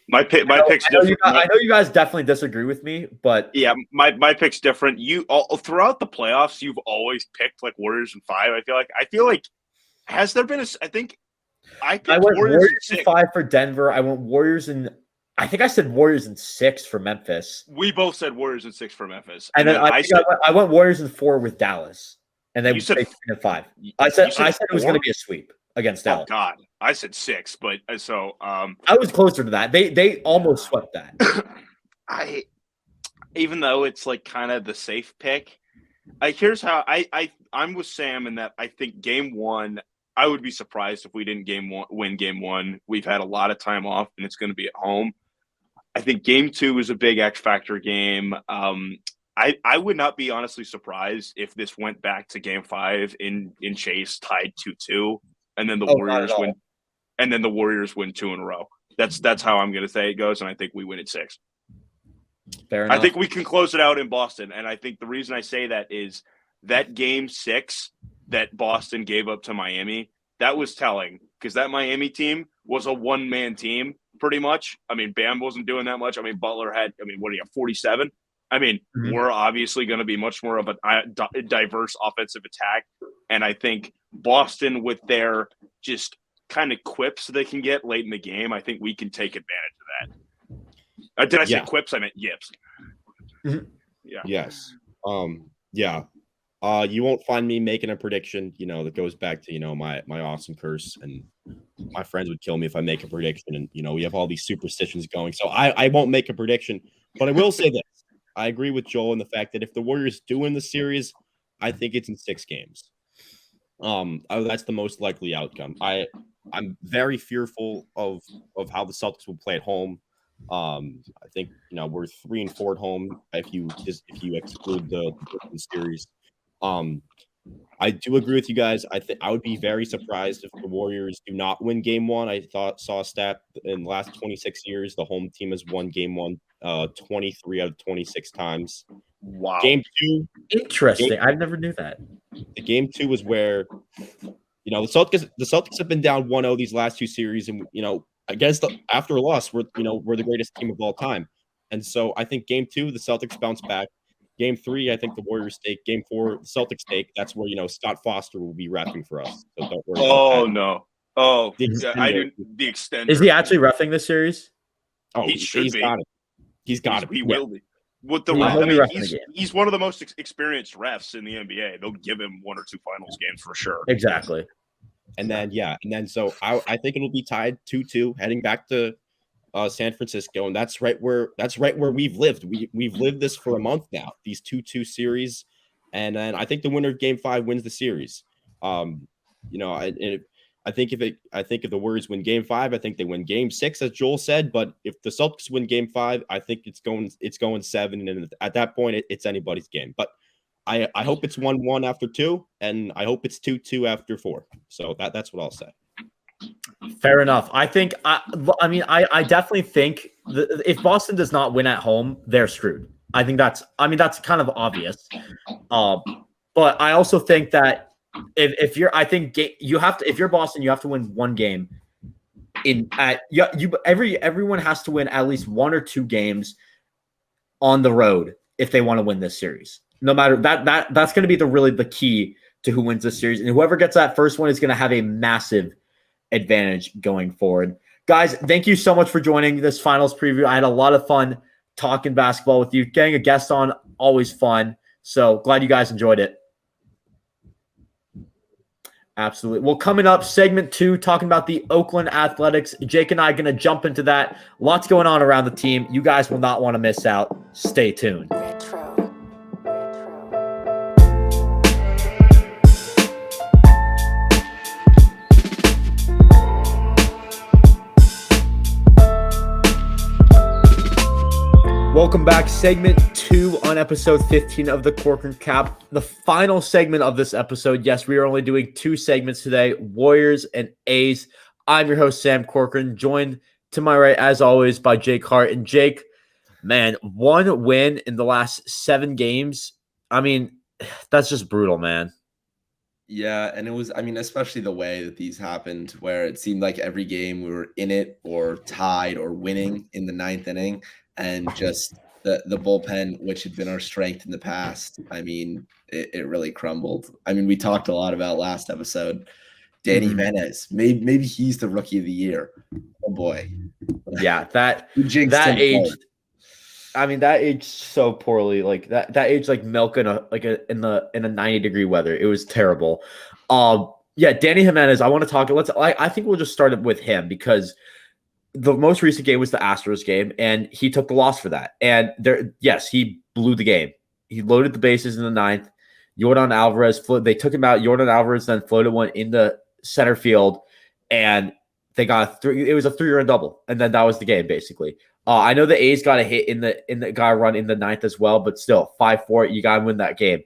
My pick's different. I know you guys definitely disagree with me, but yeah, my pick's different. You all throughout the playoffs, you've always picked like Warriors in 5. I feel like has there been I went Warriors in 5 for Denver. I went Warriors in. I think I said Warriors in 6 for Memphis. We both said Warriors in 6 for Memphis, and then I went Warriors in 4 with Dallas, and then said 5. I said it was going to be a sweep against Dallas. Oh God, I said 6, but I was closer to that. They almost swept that. Even though it's like kind of the safe pick, here's how I'm with Sam in that I think game 1. I would be surprised if we didn't win game 1. We've had a lot of time off, and it's going to be at home. I think game 2 is a big X factor game. I would not be honestly surprised if this went back to game 5 in Chase tied 2-2. And then the Warriors win, and then the Warriors win 2 in a row. That's how I'm going to say it goes, and I think we win at 6. Fair enough. I think we can close it out in Boston, and I think the reason I say that is that game 6 that Boston gave up to Miami, that was telling because that Miami team was a one-man team pretty much. I mean, Bam wasn't doing that much. I mean, Butler had, what do you have, 47? I mean, we're obviously going to be much more of a diverse offensive attack. And I think Boston, with their just kind of quips they can get late in the game, I think we can take advantage of that. Did I say quips? I meant yips. Yeah. Yes. You won't find me making a prediction, that goes back to, my awesome curse, and my friends would kill me if I make a prediction. And, we have all these superstitions going. So I won't make a prediction, but I will say this. I agree with Joel in the fact that if the Warriors do win the series, I think it's in 6 games. That's the most likely outcome. I'm very fearful of how the Celtics will play at home. I think we're 3-4 at home if you exclude the Brooklyn series. I do agree with you guys. I would be very surprised if the Warriors do not win game 1. I saw a stat in the last 26 years the home team has won game 1 23 out of 26 times. Wow. Game 2, interesting. I never knew that. The game 2 was where the Celtics have been down 1-0 these last 2 series, and against after a loss, we're the greatest team of all time. And so I think game 2, the Celtics bounce back. Game 3, I think the Warriors take. Game 4, the Celtics take. That's where Scott Foster will be reffing for us. So don't worry. Oh no! Oh, I didn't. The extender. Is he actually reffing this series? Oh, he should he's be. got it. He's got it. He will be. With the he's one of the most experienced refs in the NBA. They'll give him 1 or 2 finals games for sure. Exactly. And then so I think it'll be tied 2-2 heading back to San Francisco, and that's right where we've lived. We've lived this for a month now. These 2-2 series, and then I think the winner of Game 5 wins the series. I think if the Warriors win Game 5, I think they win Game 6, as Joel said. But if the Celtics win Game 5, I think it's going 7, and at that point it's anybody's game. But I hope it's 1-1 after 2, and I hope it's 2-2 after 4. So that's what I'll say. Fair enough. I think I definitely think if Boston does not win at home, they're screwed. I think that's kind of obvious. But I also think that if you're Boston, you have to win 1 game everyone has to win at least 1 or 2 games on the road if they want to win this series. No matter that's going to be the key to who wins this series, and whoever gets that first one is going to have a massive advantage going forward. Guys, thank you so much for joining this finals preview. I had a lot of fun talking basketball with you. Getting a guest on, always fun. So glad you guys enjoyed it. Absolutely. Well, coming up, segment 2, talking about the Oakland Athletics. Jake and I are going to jump into that. Lots going on around the team. You guys will not want to miss out. Stay tuned. Welcome back. Segment 2 on episode 15 of the Corcoran Cap. The final segment of this episode. Yes, we are only doing 2 segments today, Warriors and A's. I'm your host, Sam Corcoran, joined to my right, as always, by Jake Hart. And Jake, man, 1 win in the last 7 games. I mean, that's just brutal, man. Yeah, and it was, especially the way that these happened, where it seemed like every game we were in it or tied or winning in the 9th inning. And just the bullpen, which had been our strength in the past, it really crumbled. We talked a lot about last episode. Danny Jimenez, maybe he's the rookie of the year. Oh boy, yeah, that aged. That aged so poorly. Like that aged like milk in a 90-degree weather. It was terrible. Yeah, Danny Jimenez. I want to talk. I think we'll just start with him because the most recent game was the Astros game, and he took the loss for that. And he blew the game. He loaded the bases in the 9th. Yordan Alvarez, they took him out. Yordan Alvarez then floated one in the center field, and they got it was a 3-run double, and then that was the game basically. I know the A's got a hit in the guy run in the 9th as well, but still 5-4. You got to win that game.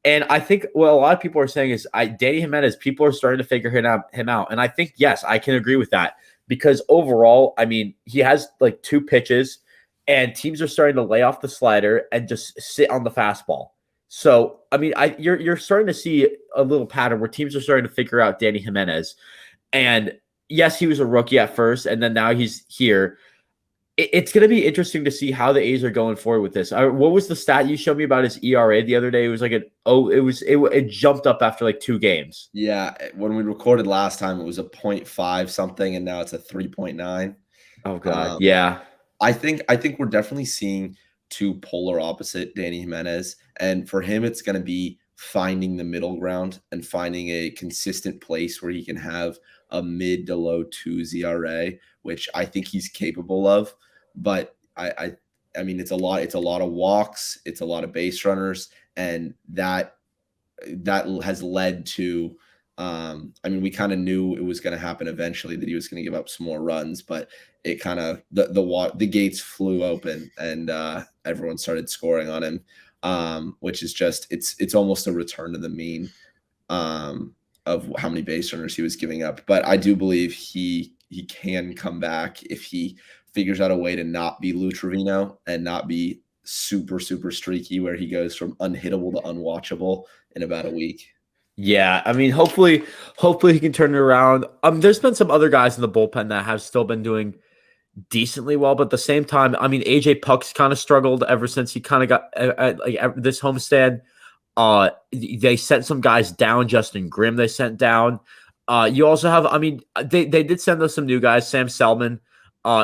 And I think what a lot of people are saying is Danny Jimenez. People are starting to figure him out, and I think yes, I can agree with that. Because overall, he has like 2 pitches, and teams are starting to lay off the slider and just sit on the fastball. So, you're starting to see a little pattern where teams are starting to figure out Danny Jimenez. And yes, he was a rookie at first, and then now he's here. It's going to be interesting to see how the A's are going forward with this. What was the stat you showed me about his ERA the other day? It was like it jumped up after like 2 games. Yeah, when we recorded last time, it was a 0.5 something, and now it's a 3.9. Oh god, yeah. I think we're definitely seeing two polar opposite Danny Jimenez, and for him, it's going to be finding the middle ground and finding a consistent place where he can have a mid to low 2s ERA, which I think he's capable of. But I mean, it's a lot of walks, it's a lot of base runners, and that has led to I mean, we kind of knew it was going to happen eventually, that he was going to give up some more runs, but it kind of the gates flew open and everyone started scoring on him, which is just it's almost a return to the mean of how many base runners he was giving up. But I do believe he can come back if he figures out a way to not be Lou Trevino and not be super streaky, where he goes from unhittable to unwatchable in about a week. Yeah, I mean, hopefully he can turn it around. There's been some other guys in the bullpen that have still been doing decently well, but at the same time, I mean, AJ Puck's kind of struggled ever since he kind of got this homestand. They sent some guys down. Justin Grimm they sent down. You also have, I mean, they did send us some new guys. Sam Selman.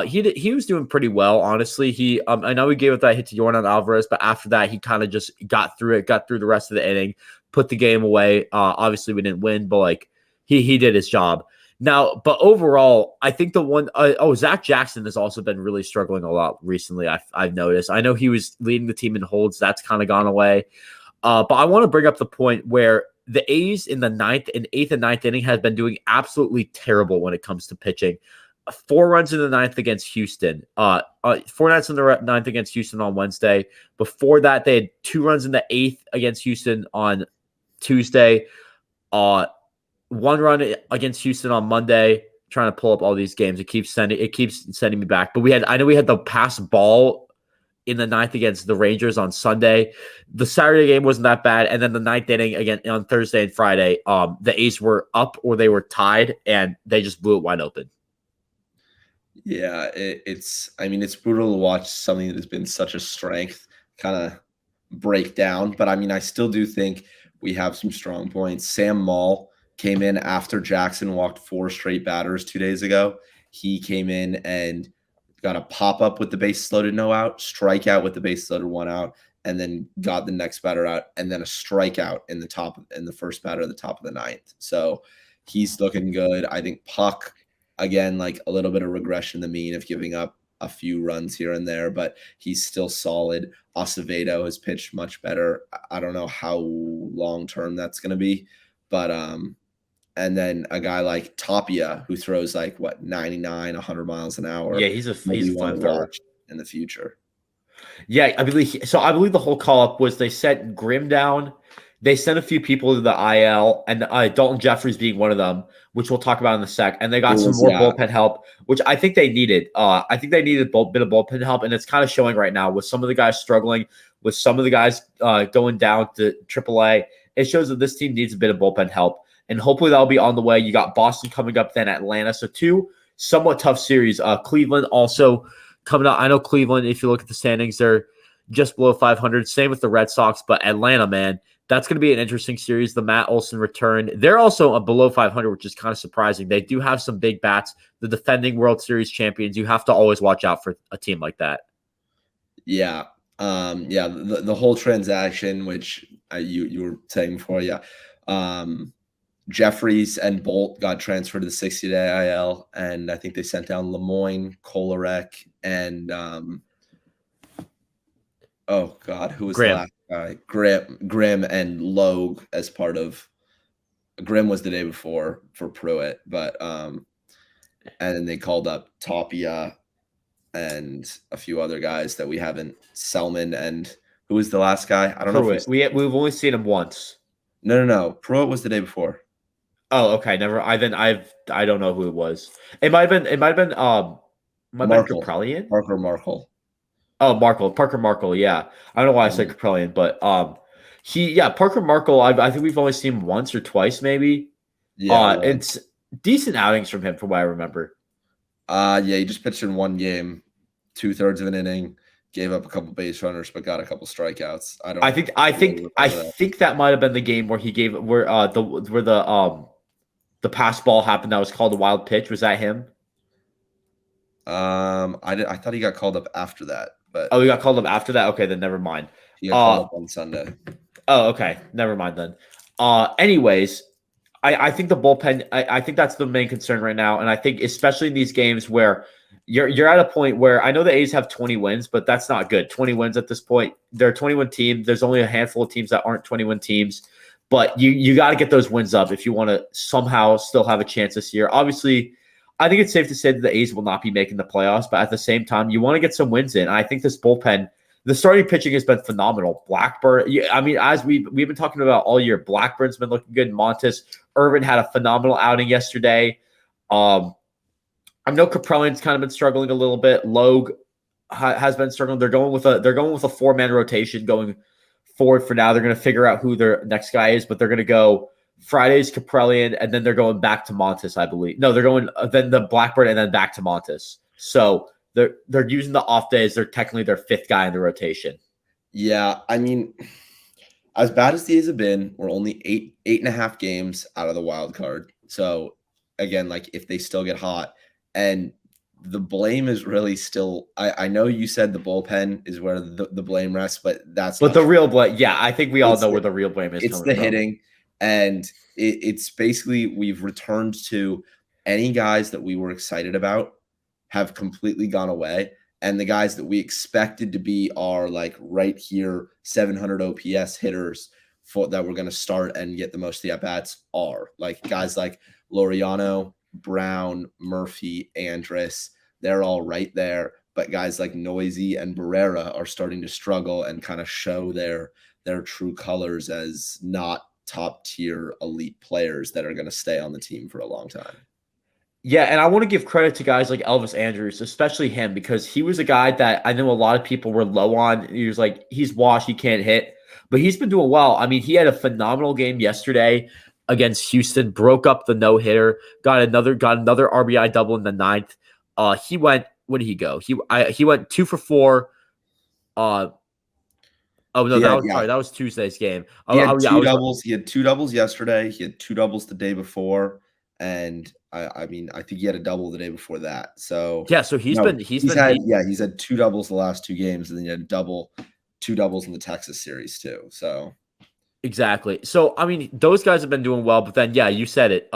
He was doing pretty well, honestly. I know he gave up that hit to Yordan Alvarez, but after that, he kind of just got through the rest of the inning, put the game away. Obviously, we didn't win, but like he did his job. Now, but overall, I think the one Zach Jackson has also been really struggling a lot recently. I've noticed. I know he was leading the team in holds. That's kind of gone away. But I want to bring up the point where the A's in the 8th and 9th inning has been doing absolutely terrible when it comes to pitching. 4 runs in the 9th against Houston. 4 runs in the 9th against Houston on Wednesday. Before that, they had 2 runs in the 8th against Houston on Tuesday. 1 run against Houston on Monday. Trying to pull up all these games. It keeps sending me back. But I know we had the pass ball in the 9th against the Rangers on Sunday. The Saturday game wasn't that bad. And then the 9th inning again on Thursday and Friday, the A's were up or they were tied, and they just blew it wide open. Yeah, it's brutal to watch something that has been such a strength kind of break down. But I mean, I still do think we have some strong points. Sam Maul came in after Jackson walked 4 straight batters 2 days ago. He came in and got a pop-up with the bases loaded, no out, strikeout with the bases loaded, 1 out, and then got the next batter out, and then a strikeout in the first batter at the top of the 9th. So he's looking good. I think Puck, again, like a little bit of regression to the mean of giving up a few runs here and there, but he's still solid. Acevedo has pitched much better. I don't know how long-term that's going to be, but and then a guy like Tapia, who throws like 99, 100 miles an hour. Yeah, he's a flamethrower in the future. Yeah, I believe the whole call-up was they sent Grimm down. They sent a few people to the IL, and Dalton Jeffries being one of them, which we'll talk about in a sec. And they got some more bullpen help, which I think they needed. I think they needed a bit of bullpen help, and it's kind of showing right now with some of the guys struggling, with some of the guys going down to AAA. It shows that this team needs a bit of bullpen help, and hopefully that'll be on the way. You got Boston coming up, then Atlanta. So 2 somewhat tough series. Cleveland also coming up. I know Cleveland, if you look at the standings, they're just below 500. Same with the Red Sox, but Atlanta, man, that's going to be an interesting series. The Matt Olson return. They're also below 500, which is kind of surprising. They do have some big bats. The defending World Series champions. You have to always watch out for a team like that. Yeah. The whole transaction, which you were saying before, Jeffries and Bolt got transferred to the 60-day IL, and I think they sent down Lemoyne, Kolarek, and who was Grimm. the last guy? Grimm and Logue as part of. Grimm was the day before for Pruitt, but and then they called up Tapia and a few other guys that we haven't. Selman, and who was the last guy? I don't Pruitt. know. We've only seen him once. No. Pruitt was the day before. Oh, okay. Never. I don't know who it was. It might have been Markle. Kaprelian. Parker Markle. Oh, Parker Markle. Yeah, I don't know why I said Kaprelian, but Parker Markle. I think we've only seen him once or twice, maybe. Yeah, decent outings from him, from what I remember. Yeah, he just pitched in one game, 2/3 of an inning, gave up a couple base runners, but got a couple strikeouts. I think that might have been the game where he gave where the pass ball happened. That was called a wild pitch. Was that him? I thought he got called up after that, but he got called up after that. Okay, then never mind. He got called up on Sunday. Oh, okay, never mind then. Anyways, I think the bullpen. I think that's the main concern right now, and I think especially in these games where you're at a point where I know the A's have 20 wins, but that's not good. 20 wins at this point. They're a 21 team. There's only a handful of teams that aren't 21 teams, but you got to get those wins up if you want to somehow still have a chance this year. Obviously, I think it's safe to say that the A's will not be making the playoffs, but at the same time, you want to get some wins in. I think this bullpen, the starting pitching has been phenomenal. Blackburn, I mean, as we've been talking about all year, Blackburn's been looking good. Montes, Irvin had a phenomenal outing yesterday. I know Caprellian's kind of been struggling a little bit. Logue has been struggling. They're going with a 4-man rotation going forward for now. They're going to figure out who their next guy is, but they're going to go Fridays Caprellian, and then they're going back to Montes, I believe. No, they're going then the Blackburn and then back to Montes. So they're using the off days. They're technically their 5th guy in the rotation. Yeah, I mean, as bad as these have been, we're only 8.5 games out of the wild card. So again, like if they still get hot, and the blame is really still. I know you said the bullpen is where the blame rests, but that's the real blame. Yeah, I think we all know where the real blame is. It's the hitting, and it's basically we've returned to any guys that we were excited about have completely gone away. And the guys that we expected to be our like right here 700 OPS hitters that we're going to start and get the most of the at-bats are like guys like Laureano, Brown, Murphy, Andrus. They're all right there. But guys like Noisy and Barrera are starting to struggle and kind of show their true colors as not top-tier elite players that are going to stay on the team for a long time. Yeah, and I want to give credit to guys like Elvis Andrus, especially him, because he was a guy that I know a lot of people were low on. He was like, he's washed, he can't hit, but he's been doing well. I mean, he had a phenomenal game yesterday against Houston, broke up the no-hitter, got another RBI double in the 9th. He went, what did he go? He went 2 for 4. Sorry, that was Tuesday's game. He had two doubles. He had 2 doubles yesterday. He had 2 doubles the day before. And I mean, I think he had a double the day before that. So yeah, so he's had 2 doubles the last 2 games, and then he had 2 doubles in the Texas series too. So exactly. So I mean, those guys have been doing well, but then yeah, you said it.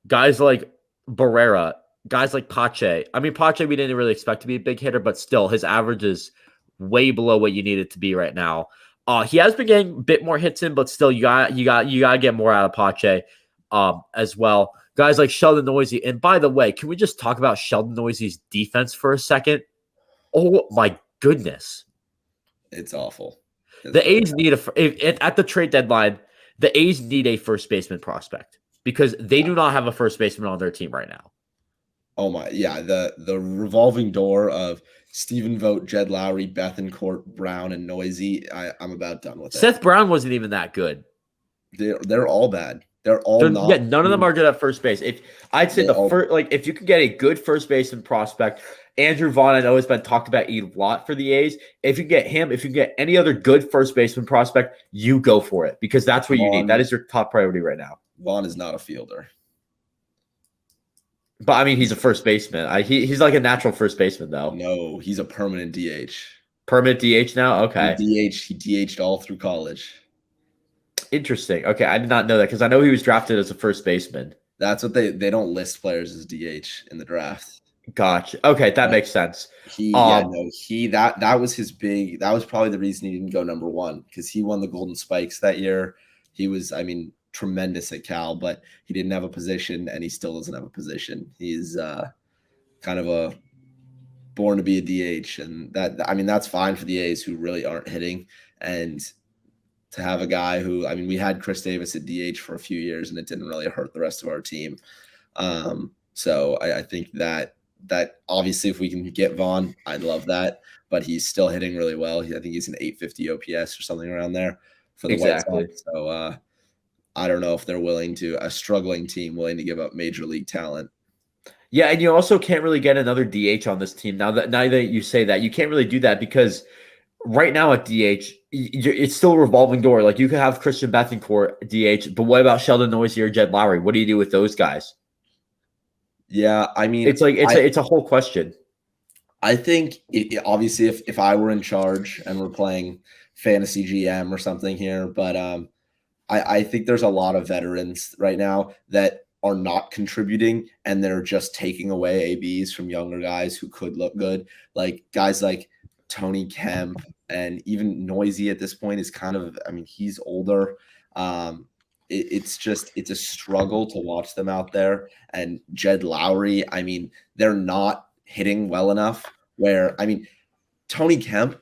Guys like Barrera, guys like Pache. I mean, Pache we didn't really expect to be a big hitter, but still, his average is way below what you need it to be right now. He has been getting a bit more hits in, but still, you got to get more out of Pache. As well. Guys like Sheldon Noisy. And by the way, can we just talk about Sheldon Noisy's defense for a second? Oh, my goodness. It's awful. The A's need at the trade deadline, the A's need a first baseman prospect because they do not have a first baseman on their team right now. Oh, my. Yeah, the revolving door of Stephen Vogt, Jed Lowry, Bethancourt, Brown, and Noisy, I'm about done with it. Seth Brown wasn't even that good. They're all bad. They're not. Yeah, none of them are good at first base. If I'd say if you could get a good first baseman prospect, Andrew Vaughn, I know has been talked about a lot for the A's. If you get him, if you get any other good first baseman prospect, you go for it because that's what you need. That is your top priority right now. Vaughn is not a fielder, but I mean he's a first baseman. He's like a natural first baseman though. No, he's a permanent DH. Permanent DH now. Okay. He DH'd all through college. Interesting. Okay, I did not know that because I know he was drafted as a first baseman. That's what they don't list players as DH in the draft. Gotcha. Okay, that makes sense. That was his big. That was probably the reason he didn't go number 1 because he won the Golden Spikes that year. He was, I mean, tremendous at Cal, but he didn't have a position, and he still doesn't have a position. He's kind of a born to be a DH, and that's fine for the A's who really aren't hitting and. To have a guy who, I mean, we had Chris Davis at DH for a few years and it didn't really hurt the rest of our team. So I think that obviously if we can get Vaughn, I'd love that, but he's still hitting really well. I think he's an 850 OPS or something around there for the White Sox. So I don't know if they're willing to, a struggling team willing to give up major league talent. Yeah, and you also can't really get another DH on this team. Now that you say that, you can't really do that because right now at DH, it's still a revolving door. Like you could have Christian Bethancourt DH, but what about Sheldon Noisy or Jed Lowry? What do you do with those guys? Yeah, I mean, it's a whole question. I think obviously if I were in charge and we're playing fantasy GM or something here, but I think there's a lot of veterans right now that are not contributing and they're just taking away ABs from younger guys who could look good. Like guys like Tony Kemp and even Noisy at this point is kind of, I mean, he's older. It's a struggle to watch them out there. And Jed Lowry, I mean, they're not hitting well enough where, I mean, Tony Kemp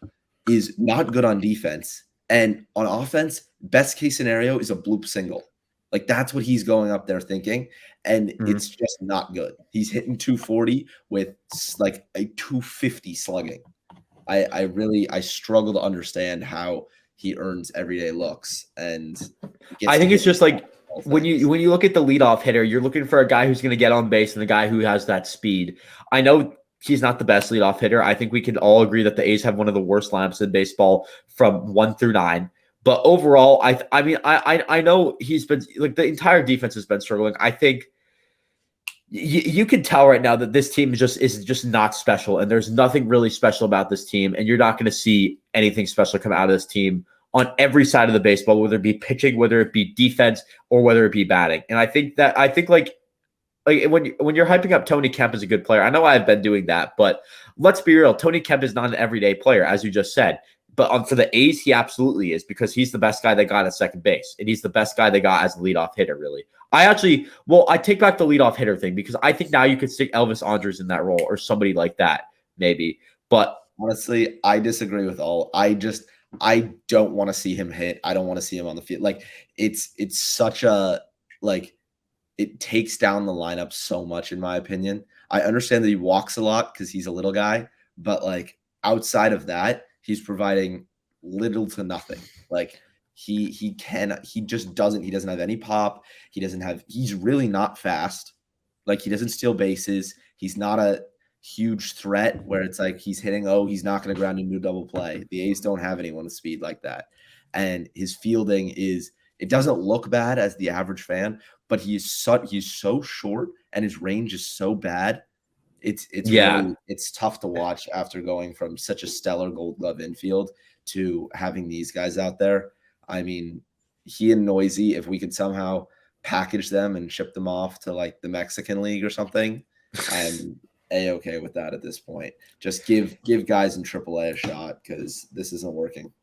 is not good on defense. And on offense, best case scenario is a bloop single. Like that's what he's going up there thinking. And it's just not good. He's hitting 240 with like a 250 slugging. I struggle to understand how he earns everyday looks. And I think it's just like when you look at the leadoff hitter, you're looking for a guy who's going to get on base and a guy who has that speed. I know he's not the best leadoff hitter. I think we can all agree that the A's have one of the worst lineups in baseball from 1 through 9. But overall, I know he's been like the entire defense has been struggling. I think you can tell right now that this team is just not special, and there's nothing really special about this team, and you're not going to see anything special come out of this team on every side of the baseball, whether it be pitching, whether it be defense, or whether it be batting. And I think like when you're hyping up Tony Kemp as a good player, I know I've been doing that, but let's be real. Tony Kemp is not an everyday player, as you just said. But for the A's, he absolutely is because he's the best guy they got at second base, and he's the best guy they got as a leadoff hitter, really. I take back the leadoff hitter thing because I think now you could stick Elvis Andrus in that role or somebody like that, maybe. But honestly, I disagree with all. I don't want to see him hit. I don't want to see him on the field. Like it's such a like it takes down the lineup so much, in my opinion. I understand that he walks a lot because he's a little guy, but like outside of that, he's providing little to nothing. Like he doesn't have any pop. He's really not fast. Like he doesn't steal bases. He's not a huge threat where it's like he's hitting, he's not going to ground into a double play. The A's don't have anyone with speed like that. And his fielding it doesn't look bad as the average fan, but he's so short and his range is so bad. It's tough to watch after going from such a stellar Gold Glove infield to having these guys out there. I mean, he and Noisy, if we could somehow package them and ship them off to like the Mexican League or something, I'm A-okay with that at this point. Just give guys in AAA a shot because this isn't working.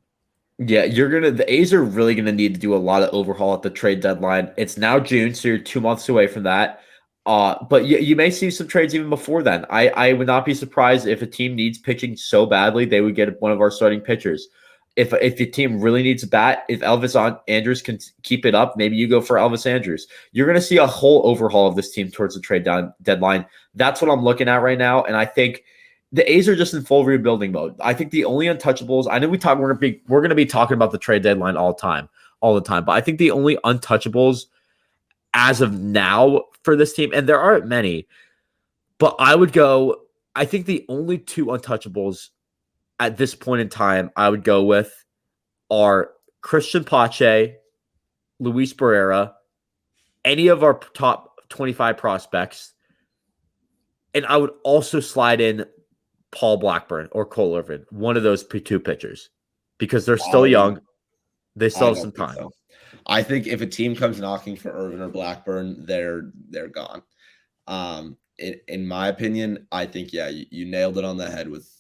Yeah, the A's are really gonna need to do a lot of overhaul at the trade deadline. It's now June, so you're 2 months away from that. But you may see some trades even before then. I would not be surprised if a team needs pitching so badly they would get one of our starting pitchers. If a team really needs a bat, if Elvis Andrus can keep it up, maybe you go for Elvis Andrus. You're going to see a whole overhaul of this team towards the trade deadline. That's what I'm looking at right now, and I think the A's are just in full rebuilding mode. I think the only untouchables. I know we're going to be talking about the trade deadline all the time, but I think the only untouchables as of now for this team, and there aren't many, but I think the only two untouchables at this point in time I would go with are Christian Pache, Luis Barrera, any of our top 25 prospects, and I would also slide in Paul Blackburn or Cole Irvin, one of those two pitchers, because they're still young. They still have some time. So. I think if a team comes knocking for Irvin or Blackburn, they're gone. In my opinion, I think, you nailed it on the head with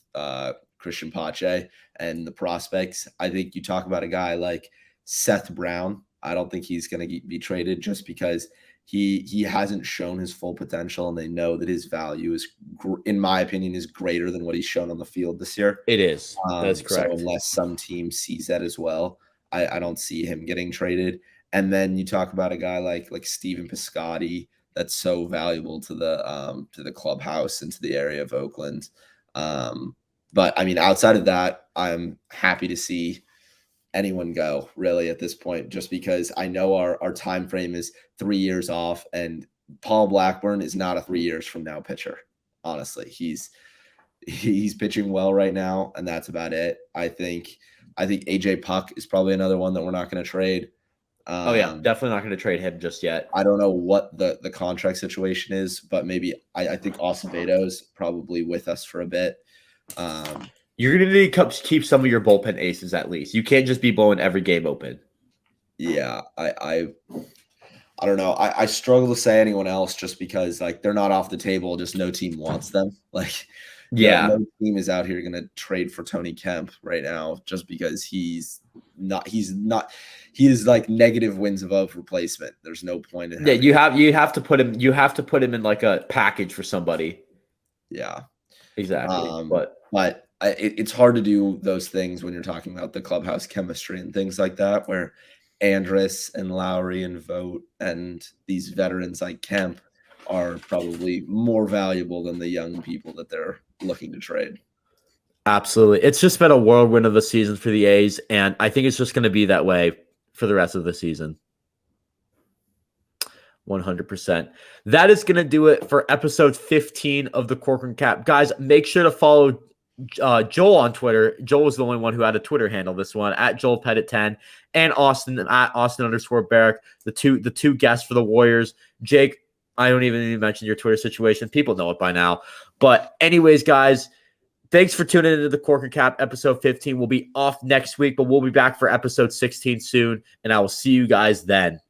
Christian Pache and the prospects. I think you talk about a guy like Seth Brown. I don't think he's going to be traded just because he hasn't shown his full potential, and they know that his value is, in my opinion, is greater than what he's shown on the field this year. It is. That's correct. So unless some team sees that as well, I don't see him getting traded. And then you talk about a guy like Steven Piscotty that's so valuable to the clubhouse and to the area of Oakland. But I mean, outside of that, I'm happy to see anyone go really at this point, just because I know our time frame is 3 years off, and Paul Blackburn is not a 3 years from now pitcher. Honestly, he's pitching well right now, and that's about it. I think AJ Puck is probably another one that we're not going to trade. Oh yeah, definitely not going to trade him just yet. I don't know what the contract situation is, but maybe I think Acevedo's probably with us for a bit. You're going to need to keep some of your bullpen aces at least. You can't just be blowing every game open. Yeah, I don't know. I struggle to say anyone else just because like they're not off the table. Just no team wants them. Like, yeah, no team is out here going to trade for Tony Kemp right now just because he is like negative wins above replacement. There's no point in you have to put him in like a package for somebody. Yeah, exactly. But it's hard to do those things when you're talking about the clubhouse chemistry and things like that, where Andrus and Lowry and Vogt and these veterans like Kemp are probably more valuable than the young people that they're looking to trade. Absolutely. It's just been a whirlwind of a season for the A's, and I think it's just going to be that way for the rest of the season. 100%. That is going to do it for episode 15 of the Corcoran Cap. Guys, make sure to follow Joel on Twitter. Joel was the only one who had a Twitter handle this one, at Joel Pettit 10, and Austin at Austin_Barrick, the two guests for the Warriors. Jake, I don't even need to mention your Twitter situation. People know it by now. But anyways, guys, thanks for tuning into the Corcoran Cap episode 15. We'll be off next week, but we'll be back for episode 16 soon, and I will see you guys then.